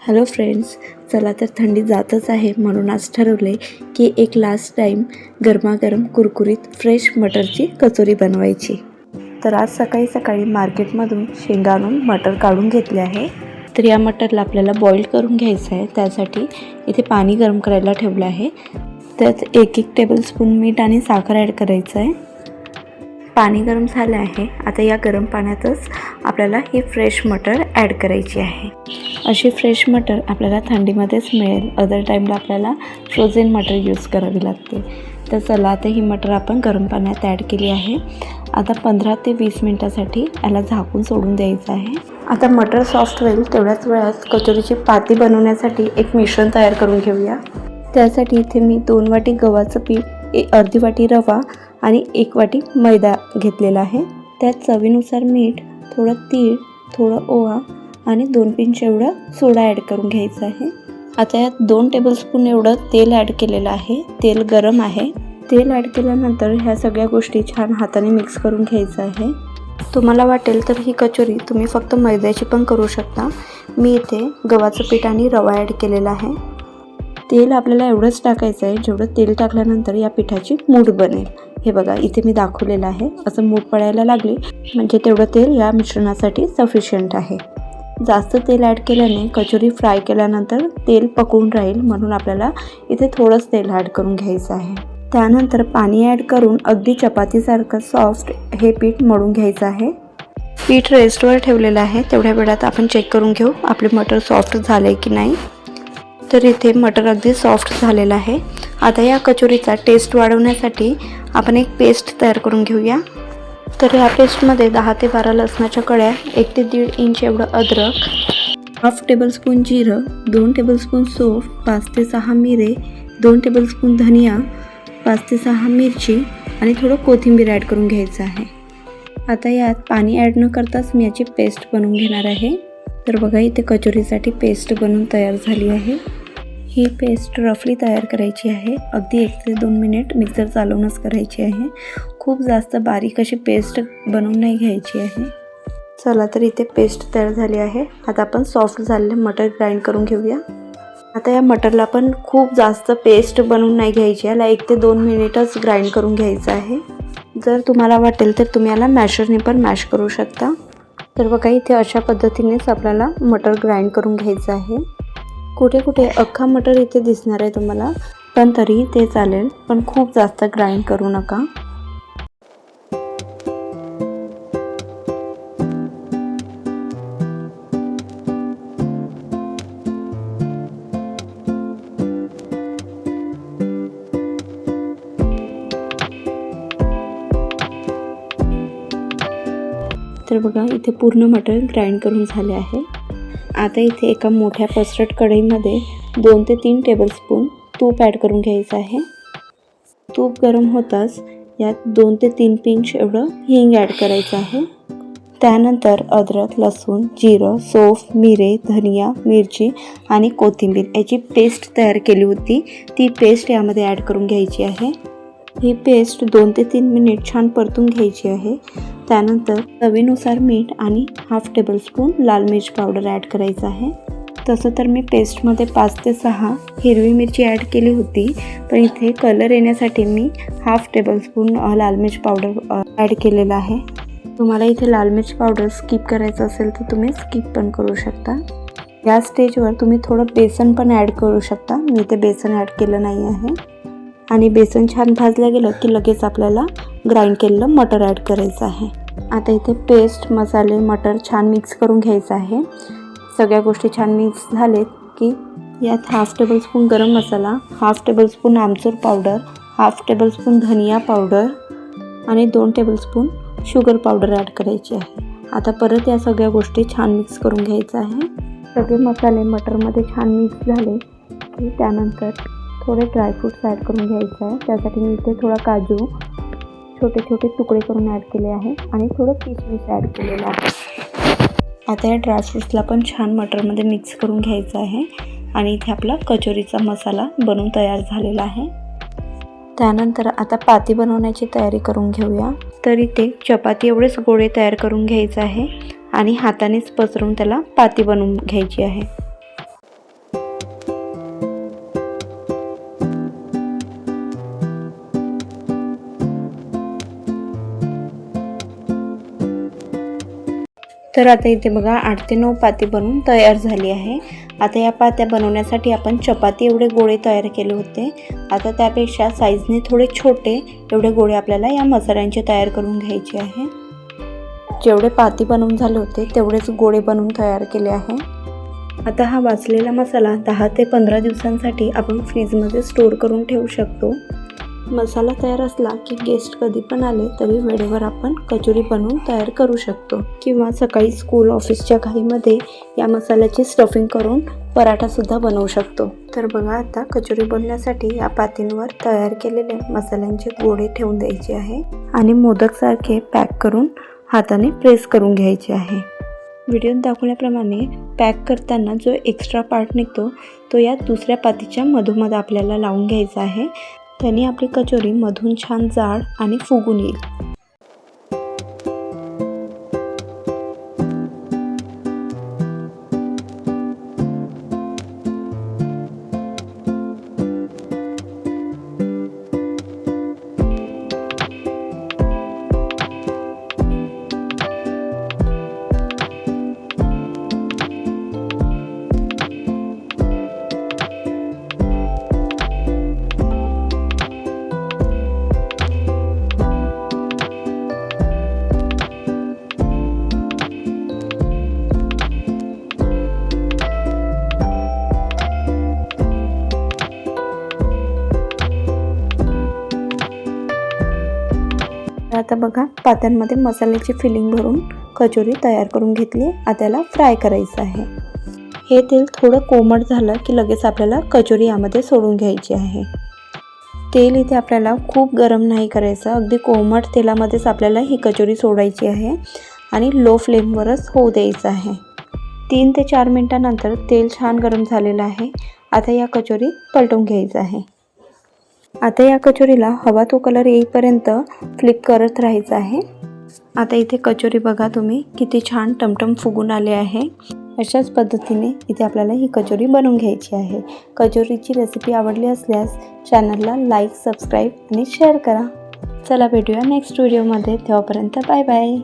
Hello friends, चला तर थंडी जातच आहे म्हणून आज ठरवले की एक लास्ट टाईम गरमागरम कुरकुरीत फ्रेश मटरची कचोरी बनवायची। तर आज सकाळी सकाळी मार्केटमधून शेंगा आणून मटर काढून घेतले आहे। तर या मटरला आपल्याला बॉईल करून घ्यायचं आहे। त्यासाठी इथे पाणी गरम करायला ठेवलं आहे। त्यात 1-1 टेबलस्पून मीठ आणि साखर ॲड करायचं आहे। पाणी गरम झालं आहे। आता या गरम पाण्यातच आपल्याला ही फ्रेश मटर ॲड करायची आहे। अशी फ्रेश मटर आपल्याला थंडीमध्येच मिळेल, अदर टाईमला आपल्याला फ्रोझन मटर यूज करावी लागते। तर चला आता ही मटर आपण गरम पाण्यात ॲड केली आहे। आता 15 ते 20 मिनिटासाठी याला झाकून सोडून द्यायचं आहे। आता मटर सॉफ्ट होईल तेवढ्याच वेळात कचोरीची पाती बनवण्यासाठी एक मिश्रण तयार करून घेऊया। त्यासाठी इथे मी 2 वाटी गव्हाचं पीठ, अर्धी वाटी रवा आणि 1 वाटी मैदा घेतलेला आहे। त्यात चवीनुसार मीठ, थोडं तीळ, थोडं ओवा आणि 2 पिंच एवढं सोडा ॲड करून घ्यायचं आहे। आता यात 2 टेबलस्पून एवढं तेल ॲड केलेलं आहे। तेल गरम आहे। तेल ॲड केल्यानंतर ह्या सगळ्या गोष्टी छान हाताने मिक्स करून घ्यायचं आहे। तुम्हाला वाटेल तर ही कचोरी तुम्ही फक्त मैद्याची पण करू शकता। मी इथे गव्हाचं पीठ आणि रवा ॲड केलेला आहे। तेल आपल्याला एवढंच टाकायचं आहे जेवढं तेल टाकल्यानंतर या पिठाची मूठ बनेल। हे बघा, इथे मी दाखवलेलं आहे। असं मूठ पडायला लागली म्हणजे तेवढं तेल या मिश्रणासाठी सफिशियंट आहे। जास्त तेल ॲड केल्याने कचोरी फ्राय केल्यानंतर तेल पकवून राहील, म्हणून आपल्याला इथे थोडंच तेल ॲड करून घ्यायचं आहे। त्यानंतर पाणी ॲड करून अगदी चपातीसारखं सॉफ्ट हे पीठ मळून घ्यायचं आहे। पीठ रेस्टवर ठेवलेलं आहे। तेवढ्या वेळात आपण चेक करून घेऊ आपले मटर सॉफ्ट झाले की नाही। तर इथे मटर अगदी सॉफ्ट झालेलं आहे। आता या कचोरीचा टेस्ट वाढवण्यासाठी आपण एक पेस्ट तयार करून घेऊया। तर या पेस्टमध्ये 10 ते 12 लसणाच्या कळ्या, 1 ते 1.5 इंच एवढं अद्रक, 1/2 टेबलस्पून जिरं, 2 टेबलस्पून सौंफ, 5 ते 6 मिरे, 2 टेबलस्पून धनिया, 5 ते 6 मिरची आणि थोडं कोथिंबीर ॲड करून घ्यायचं आहे। आता यात पाणी ॲड न करताच मी याची पेस्ट बनवून घेणार आहे। तर बघा, इथे कचोरीसाठी पेस्ट बनवून तयार झाली आहे। ही पेस्ट रफली तयार करायची आहे। अगदी 1 ते 2 मिनिट मिक्सर चालवूनच करायची आहे। खूप जास्त बारीक अशी पेस्ट बनवून नाही घ्यायची आहे। चला तर इथे पेस्ट तयार झाली आहे। आता आपण सॉफ्ट झालेले मटर ग्राइंड करून घेऊया। आता या मटरला पण खूप जास्त पेस्ट बनवून नाही घ्यायची, याला 1 ते 2 मिनिटच ग्राइंड करून घ्यायचं आहे। जर तुम्हाला वाटेल तर तुम्ही याला मॅशरने पण मॅश करू शकता। तर बघा, इथे अशा पद्धतीनेच आपल्याला मटर ग्राइंड करून घ्यायचं आहे। कुठे कुठे अख्खा मटर इथे दिसणार आहे तुम्हाला, पण तरी ते चालेल, पण खूप जास्त ग्राइंड करू नका। तर बघा, इथे पूर्ण मटर ग्राइंड करून झाले आहे। आता इथे एका मोठ्या पसरट कढईमध्ये 2 ते 3 टेबलस्पून तूप ॲड करून घ्यायचं आहे। तूप गरम होताच यात 2 ते 3 पिंच एवढं हिंग ॲड करायचं आहे। त्यानंतर अद्रक, लसूण, जिरं, सौंफ, मिरे, धनिया, मिरची आणि कोथिंबीर याची पेस्ट तयार केली होती, ती पेस्ट यामध्ये ॲड करून घ्यायची आहे। ही पेस्ट 2 ते 3 मिनिट छान परतून घ्यायची आहे। त्यानंतर चवीनुसार मीठ आणि 1/2 टेबलस्पून लाल मिर्च पावडर ॲड करायचं आहे। तसं तर मी पेस्टमध्ये 5 ते 6 हिरवी मिरची ॲड केली होती, पण इथे कलर येण्यासाठी मी 1/2 टेबलस्पून लाल मिर्च पावडर ॲड केलेला आहे। तुम्हाला इथे लाल मिर्च पावडर स्किप करायचं असेल तर तुम्ही स्किप पण करू शकता। या स्टेजवर तुम्ही थोडं बेसन पण ॲड करू शकता। मी इथे बेसन ॲड केलं नाही आहे। आणि बेसन छान भाजलं गेलं की लगेच आपल्याला ग्राइंड केलेलं मटर ॲड करायचं आहे। आता इथे पेस्ट, मसाले, मटर छान मिक्स करून घ्यायचं आहे। सगळ्या गोष्टी छान मिक्स झालेत की यात 1/2 टेबलस्पून गरम मसाला, 1/2 टेबलस्पून आमचूर पावडर, 1/2 टेबलस्पून धनिया पावडर आणि 2 टेबलस्पून शुगर पावडर ॲड करायची आहे। आता परत या सगळ्या गोष्टी छान मिक्स करून घ्यायचं आहे। सगळे मसाले मटरमध्ये छान मिक्स झाले की त्यानंतर थोडे ड्रायफ्रूट्स ॲड करून घ्यायचं आहे। त्यासाठी मी इथे थोडा काजू छोटे छोटे तुकडे करून ॲड केले आहे आणि थोडं किशमिश ॲड केलेलं आहे। आता या ड्रायफ्रूट्सला पण छान मटरमध्ये मिक्स करून घ्यायचं आहे आणि इथे आपला कचोरीचा मसाला बनवून तयार झालेला आहे। त्यानंतर आता पाती बनवण्याची तयारी करून घेऊया। तर इथे चपाती एवढेच गोळे तयार करून घ्यायचं आहे आणि हातानेच पसरून त्याला पाती बनवून घ्यायची आहे। तर आता इथे बघा 8 ते 9 पाती बनवून तयार झाली आहे. आता या पात्या बनवण्यासाठी आपण चपाती एवढे गोळे तयार केले होते. आता त्यापेक्षा साईजने थोडे छोटे एवढे गोळे आपल्याला या मसाल्यांचे तयार करून घ्यायचे आहे. जेवढे पाती बनवून झाले होते तेवढेच गोळे बनवून तयार केले आहे. आता हा वाचलेला मसाला 10 ते 15 दिवसांसाठी आपण फ्रीजमध्ये स्टोअर करून ठेवू शकतो. मसाला तयार असला की गेस्ट कधी पण आले तरी वेळेवर आपण कचोरी बनवून तयार करू शकतो किंवा सकाळी स्कूल ऑफिसच्या घाईमध्ये या मसाल्याची स्टफिंग करून पराठासुद्धा बनवू शकतो. तर बघा आता कचोरी बनवण्यासाठी या पातींवर तयार केलेले मसाल्यांचे गोळे ठेवून द्यायचे आहे आणि मोदकसारखे पॅक करून हाताने प्रेस करून घ्यायचे आहे. व्हिडिओत दाखवल्याप्रमाणे पॅक करताना जो एक्स्ट्रा पार्ट निघतो तो या दुसऱ्या पातीच्या मधोमध आपल्याला लावून घ्यायचा आहे. त्याने आपली कचोरी मधून छान जाड आणि फुगून येईल. आता बघा पात्यांमध्ये मसाल्याची फिलिंग भरून कचोरी तयार करून घेतली. आता त्याला फ्राय करायचं आहे. हे तेल थोडं कोमट झालं की लगेच आपल्याला कचोरी यामध्ये सोडून घ्यायची आहे. तेल इथे आपल्याला खूप गरम नाही करायचं, अगदी कोमट तेलामध्येच आपल्याला ही कचोरी सोडायची आहे आणि लो फ्लेमवरच होऊ द्यायचं आहे. 3 ते 4 मिनिटांनंतर तेल छान गरम झालेलं आहे. आता या कचोरी पलटवून घ्यायचं आहे. आता या कचोरीला हवा तो कलर येईपर्यंत फ्लिप करत राहायचं आहे. आता इथे कचोरी बघा तुम्ही किती छान टमटम फुगून आले आहे. अशाच पद्धतीने इथे आपल्याला ही कचोरी बनवून घ्यायची आहे. कचोरीची रेसिपी आवडली असल्यास चॅनलला लाईक, सबस्क्राईब आणि शेअर करा. चला भेटूया नेक्स्ट व्हिडिओमध्ये. तेव्हापर्यंत बाय बाय.